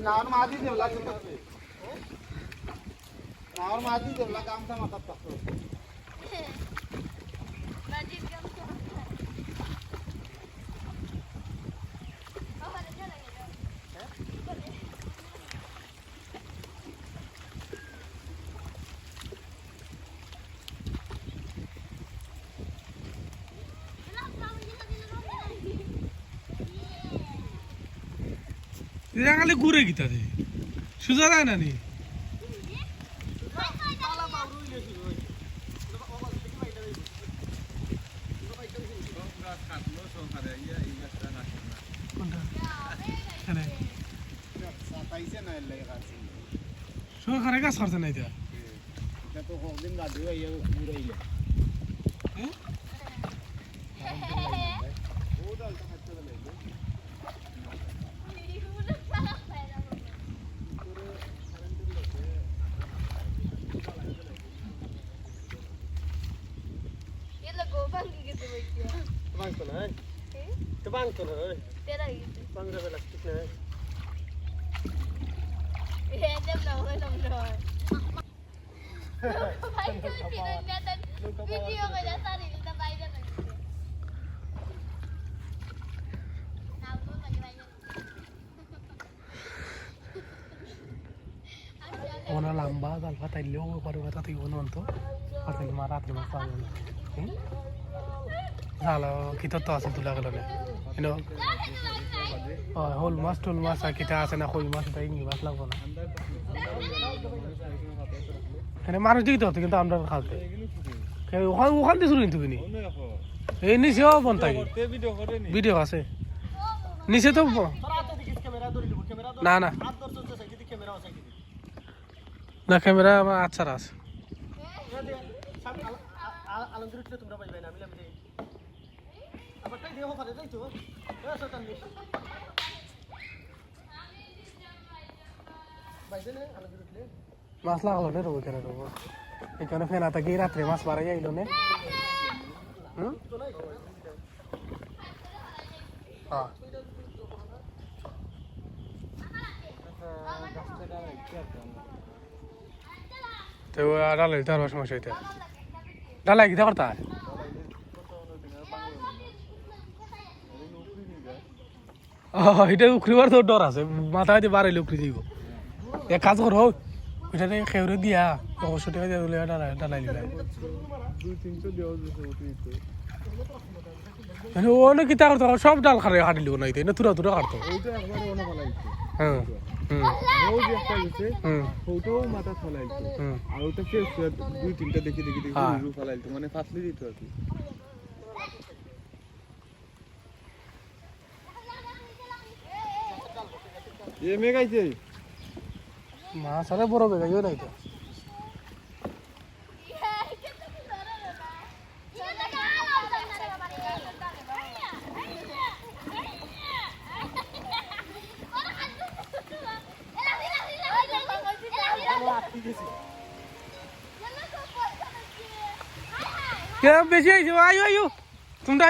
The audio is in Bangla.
नावर मादी देवला नावर मादी देवला कामचा मातात टाकतो खाली घुरे गीता ते सुजा जाय ना नी সরকারে কাজ করছে না এটা তো কদিন গাড়ি হইয়া ঘুরাইলে হ্যাঁ ও ডালটা খাচ্ছে না Bang to na eh. Te bang to na eh. Tera gitu. Bang ra plastic na eh. Random na ako lang doon. Ay, pinagdatan. Video ko na sarili na bahay na lang. Nabo, mag-iwan yun. ওনা লম্বা জালফা তাইলেও পরে কথা তুই ওন অন্ত আর তাই মা রাত্রে মাছ পাবো না জাল কিতো তো আছে তুলা গেল না ইনো হোল মাছ টোল মাছ আর কিটা আছে না কই মাছ তাই ইংলি মাছ লাগবো না এখানে মানুষ দিতে হতো কিন্তু আমরা খাওয়াতে ওখান দিয়ে শুরু কিন্তু কিনি এই নিচেও বনতাই ভিডিও আছে নিচে তো না না না ক্যামেরা আমার আচ্ছা আছে আলমগীর তোমরা পাইবে না মিলাম দেই আবার তাই দেও পারে যাইতো শয়তান বেশি বাইবে না আলমগীর মাছ লাগালো না রোবো কেন রোবো এখানে ফেনা থাকি রাত্রে মাছ মারা যাইলো না হ্যাঁ তো ডালাই তার সমস্যা হইতে ডালাই কি করতা এটা উখরিবার তো ডর আছে মাথা হইতে বাড়াইলে উখরি যাইব এক কাজ করো ওইটা খেউরে দিয়া অবশ্য টাকা দিয়ে দিলে ডালাই দিলে ওনে কিতা করতো সব ডাল খারে হাঁটিল না এটা তুরা তুরা কাটতো হ্যাঁ মাথা ফলাইতো আর ওটা দুই তিনটা দেখি দেখি দেখি ফলাইতো মানে ফাসলি দিত আর কি এ মেগাইছে মাছ আরে বড় বেগাইও নাই তো বেশি আইছো আয়ো আয়ো তোমরা